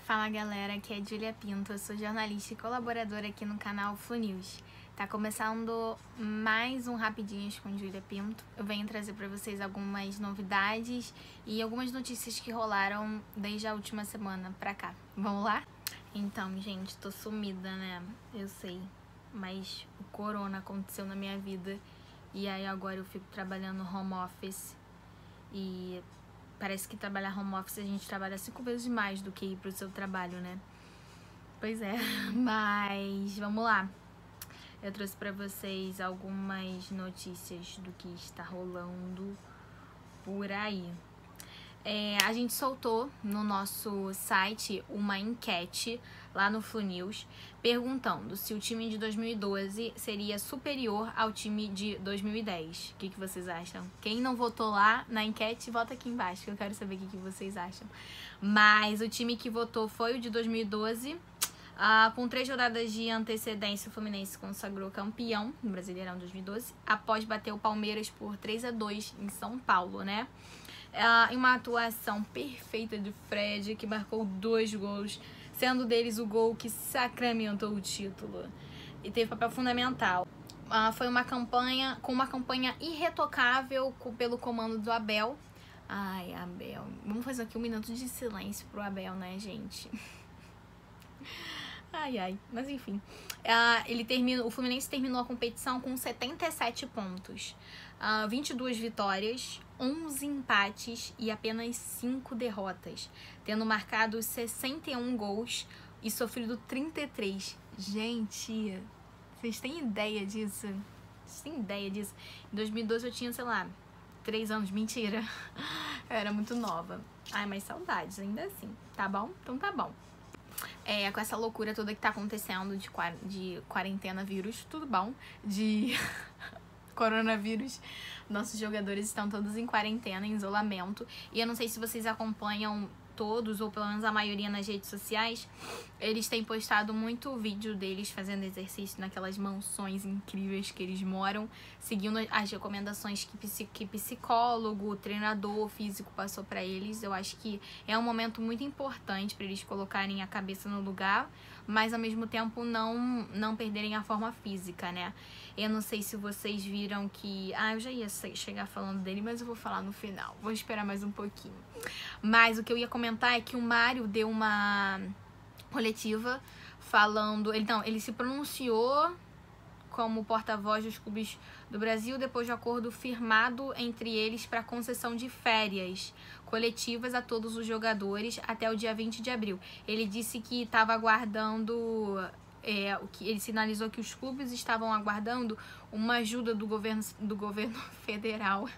Fala galera, aqui é Júlia Pinto, eu sou jornalista e colaboradora aqui no canal FluNews. Tá começando mais um Rapidinhas com Júlia Pinto. Eu venho trazer pra vocês algumas novidades e algumas notícias que rolaram desde a última semana pra cá. Vamos lá? Então, gente, tô sumida, né? Eu sei, mas o corona aconteceu na minha vida e aí agora eu fico trabalhando home office e parece que trabalhar home office a gente trabalha 5 vezes mais do que ir pro seu trabalho, né? Pois é, mas vamos lá. Eu trouxe pra vocês algumas notícias do que está rolando por aí. A gente soltou no nosso site uma enquete lá no FluNews perguntando se o time de 2012 seria superior ao time de 2010. O que vocês acham? Quem não votou lá na enquete, vota aqui embaixo, que eu quero saber o que vocês acham. Mas o time que votou foi o de 2012. Com 3 rodadas de antecedência, o Fluminense se consagrou campeão no Brasileirão 2012, após bater o Palmeiras por 3-2 em São Paulo, né? Em uma atuação perfeita de Fred, que marcou 2 gols, sendo deles o gol que sacramentou o título e teve papel fundamental. Foi uma campanha irretocável pelo comando do Abel. Ai, Abel. Vamos fazer aqui um minuto de silêncio pro Abel, né, gente? Ai, mas enfim. O Fluminense terminou a competição com 77 pontos. 22 vitórias, 11 empates e apenas 5 derrotas, tendo marcado 61 gols e sofrido 33. Gente, vocês têm ideia disso? Vocês têm ideia disso? Em 2012 eu tinha, sei lá, 3 anos. Mentira. Eu era muito nova. Ai, mas saudades, ainda assim. Tá bom? Então tá bom. Com essa loucura toda que tá acontecendo de quarentena vírus, tudo bom, de coronavírus, nossos jogadores estão todos em quarentena, em isolamento, e eu não sei se vocês acompanham todos, ou pelo menos a maioria nas redes sociais, eles têm postado muito vídeo deles fazendo exercício naquelas mansões incríveis que eles moram, seguindo as recomendações que psicólogo, treinador físico passou pra eles. Eu acho que é um momento muito importante para eles colocarem a cabeça no lugar, mas ao mesmo tempo não perderem a forma física, né? Eu não sei se vocês viram que... eu já ia chegar falando dele, mas eu vou falar no final. Vou esperar mais um pouquinho. Mas o que eu ia comentar é que o Mário deu uma coletiva falando... Ele se pronunciou como porta-voz dos clubes do Brasil depois de acordo firmado entre eles para concessão de férias coletivas a todos os jogadores até o dia 20 de abril. Ele disse que estava aguardando... ele sinalizou que os clubes estavam aguardando uma ajuda do governo federal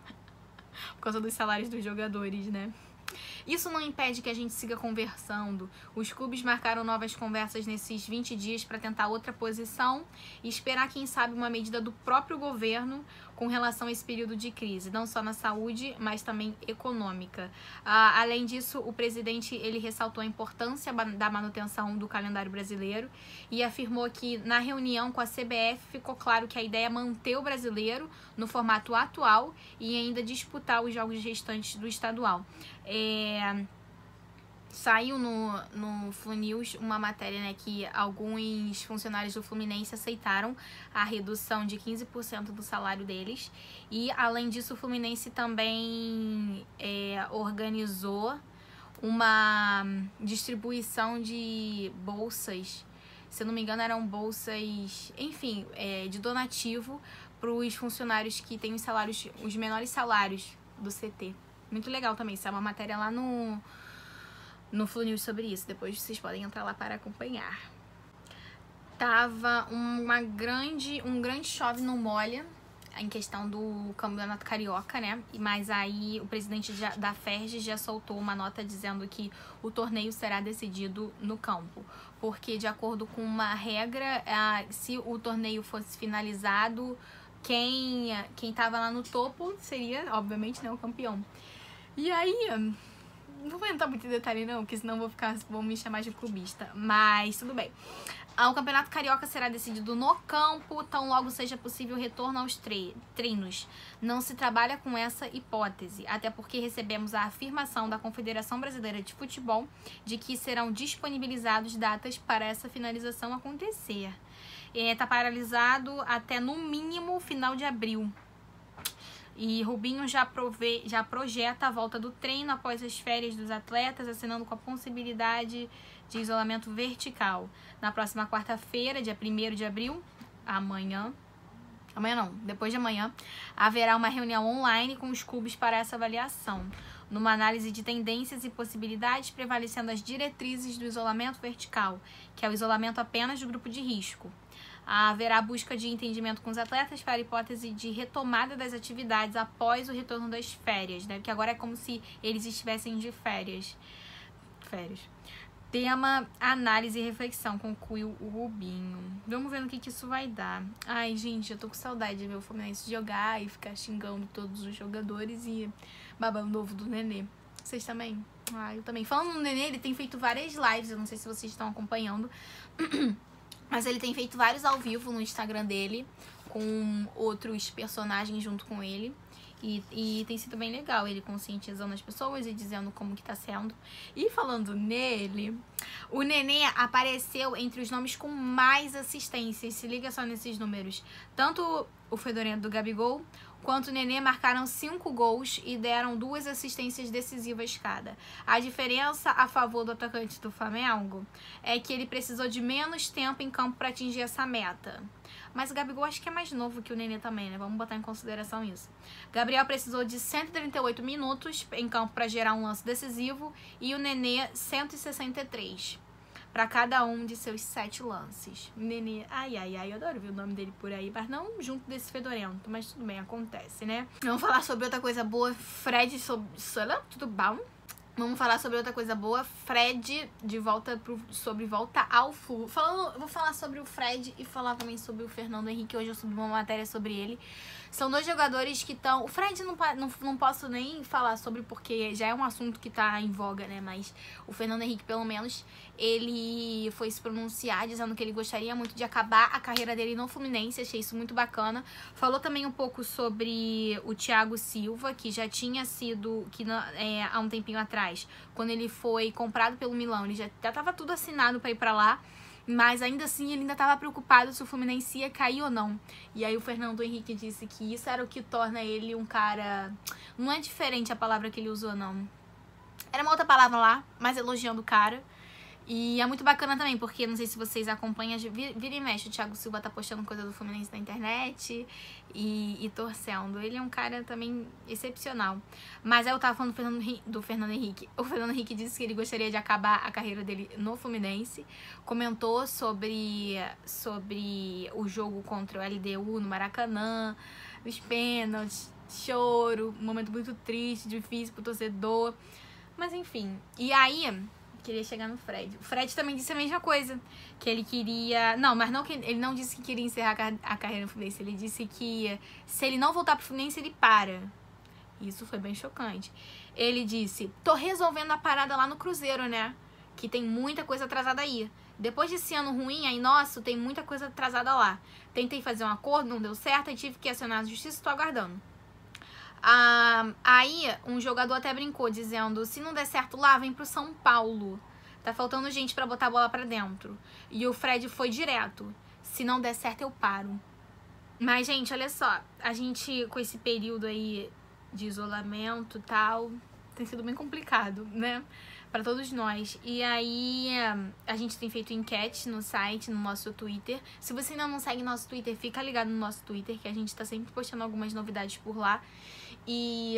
por causa dos salários dos jogadores, né? Isso não impede que a gente siga conversando. Os clubes marcaram novas conversas nesses 20 dias para tentar outra posição e esperar, quem sabe, uma medida do próprio governo com relação a esse período de crise, não só na saúde, mas também econômica. Além disso, o presidente ele ressaltou a importância da manutenção do calendário brasileiro e afirmou que na reunião com a CBF ficou claro que a ideia é manter o brasileiro no formato atual e ainda disputar os jogos restantes do estadual. Saiu no FluNews uma matéria, né, que alguns funcionários do Fluminense aceitaram a redução de 15% do salário deles. E, além disso, o Fluminense também organizou uma distribuição de bolsas. Se eu não me engano, eram bolsas, enfim, de donativo para os funcionários que têm os menores salários do CT. Muito legal também. Isso é uma matéria lá no FluNews sobre isso. Depois vocês podem entrar lá para acompanhar. Tava um grande chove não molha em questão do Campeonato Carioca, né? Mas aí o presidente da FERJ já soltou uma nota dizendo que o torneio será decidido no campo. Porque, de acordo com uma regra, se o torneio fosse finalizado, quem tava lá no topo seria, obviamente, né, o campeão. E aí, Não vou entrar muito em detalhe não, porque senão vão me chamar de clubista. Mas tudo bem. O Campeonato Carioca será decidido no campo, tão logo seja possível o retorno aos treinos. Não se trabalha com essa hipótese, até porque recebemos a afirmação da Confederação Brasileira de Futebol de que serão disponibilizadas datas para essa finalização acontecer. Está paralisado até no mínimo final de abril. E Rubinho já projeta a volta do treino após as férias dos atletas, assinando com a possibilidade de isolamento vertical. Na próxima quarta-feira, dia 1º de abril, depois de amanhã, haverá uma reunião online com os clubes para essa avaliação, numa análise de tendências e possibilidades, prevalecendo as diretrizes do isolamento vertical, que é o isolamento apenas do grupo de risco. Haverá busca de entendimento com os atletas para a hipótese de retomada das atividades após o retorno das férias, né? Porque agora é como se eles estivessem de férias. Tema, análise e reflexão, concluiu o Rubinho. Vamos ver no que isso vai dar. Ai, gente, eu tô com saudade de ver o Fluminense jogar e ficar xingando todos os jogadores e babando ovo do Nenê. Vocês também? Ah, eu também. Falando no Nenê, ele tem feito várias lives, eu não sei se vocês estão acompanhando. Mas ele tem feito vários ao vivo no Instagram dele, com outros personagens junto com ele. E tem sido bem legal, ele conscientizando as pessoas e dizendo como que tá sendo. E falando nele, o Nenê apareceu entre os nomes com mais assistências. Se liga só nesses números. Tanto o Fedorento do Gabigol quanto o Nenê marcaram 5 gols e deram 2 assistências decisivas cada. A diferença a favor do atacante do Flamengo é que ele precisou de menos tempo em campo para atingir essa meta. Mas o Gabigol acho que é mais novo que o Nenê também, né? Vamos botar em consideração isso. Gabriel precisou de 138 minutos em campo para gerar um lance decisivo e o Nenê 163 para cada um de seus 7 lances. Nenê, eu adoro ver o nome dele por aí, mas não junto desse fedorento, mas tudo bem, acontece, né? Vamos falar sobre outra coisa boa, Fred, tudo bom? Vamos falar sobre outra coisa boa, Fred de volta sobre volta ao Flu. Vou falar sobre o Fred e falar também sobre o Fernando Henrique. Hoje eu subi uma matéria sobre ele. São 2 jogadores que estão... O Fred não posso nem falar sobre porque já é um assunto que tá em voga, né? Mas o Fernando Henrique, pelo menos, ele foi se pronunciar dizendo que ele gostaria muito de acabar a carreira dele no Fluminense. Achei isso muito bacana. Falou também um pouco sobre o Thiago Silva, que já tinha sido... há um tempinho atrás, quando ele foi comprado pelo Milão, ele já tava tudo assinado pra ir pra lá. Mas ainda assim ele ainda estava preocupado se o Fluminense ia cair ou não. E aí o Fernando Henrique disse que isso era o que torna ele um cara... Não é diferente a palavra que ele usou, não. Era uma outra palavra lá, mas elogiando o cara. E é muito bacana também, porque não sei se vocês acompanham, vira e mexe, o Thiago Silva tá postando coisa do Fluminense na internet e torcendo. Ele é um cara também excepcional. Mas aí eu tava falando do Fernando Henrique. O Fernando Henrique disse que ele gostaria de acabar a carreira dele no Fluminense. Comentou sobre o jogo contra o LDU no Maracanã, os pênaltis, choro, um momento muito triste, difícil pro torcedor. Mas enfim, e aí... queria chegar no Fred. O Fred também disse a mesma coisa, que ele queria... Não, mas não que ele não disse que queria encerrar a carreira no Fluminense. Ele disse que se ele não voltar pro Fluminense, ele para. Isso foi bem chocante. Ele disse, tô resolvendo a parada lá no Cruzeiro, né? Que tem muita coisa atrasada aí. Depois desse ano ruim aí, nossa, tem muita coisa atrasada lá. Tentei fazer um acordo, não deu certo, e tive que acionar a justiça e tô aguardando. Aí um jogador até brincou dizendo, se não der certo lá, vem pro São Paulo, tá faltando gente pra botar a bola pra dentro. E o Fred foi direto, se não der certo eu paro. Mas gente, olha só, a gente com esse período aí de isolamento e tal, tem sido bem complicado, né, pra todos nós. E aí a gente tem feito enquete no site, no nosso Twitter. Se você ainda não segue nosso Twitter, fica ligado no nosso Twitter, que a gente tá sempre postando algumas novidades por lá. E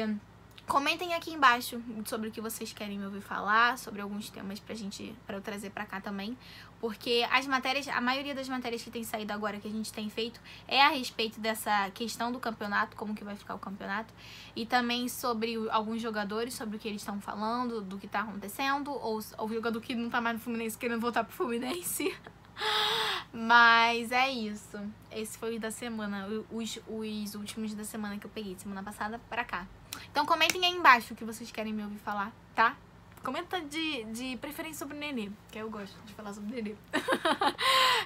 comentem aqui embaixo sobre o que vocês querem me ouvir falar, sobre alguns temas pra eu trazer pra cá também. Porque a maioria das matérias que tem saído agora, que a gente tem feito, é a respeito dessa questão do campeonato, como que vai ficar o campeonato. E também sobre alguns jogadores, sobre o que eles estão falando, do que tá acontecendo. Ou o jogador que não tá mais no Fluminense querendo voltar pro Fluminense. Mas é isso. Esse foi o da semana, os últimos da semana que eu peguei, semana passada pra cá. Então comentem aí embaixo o que vocês querem me ouvir falar, tá? Comenta de preferência sobre o Nenê, que eu gosto de falar sobre o Nenê.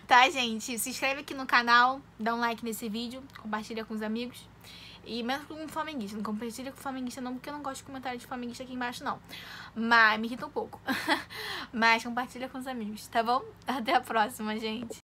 Tá, gente? Se inscreve aqui no canal, dá um like nesse vídeo, compartilha com os amigos. E mesmo com um flamenguista, não compartilha com flamenguista não, porque eu não gosto de comentário de flamenguista aqui embaixo, não. Mas me irrita um pouco. Mas compartilha com os amigos, tá bom? Até a próxima, gente.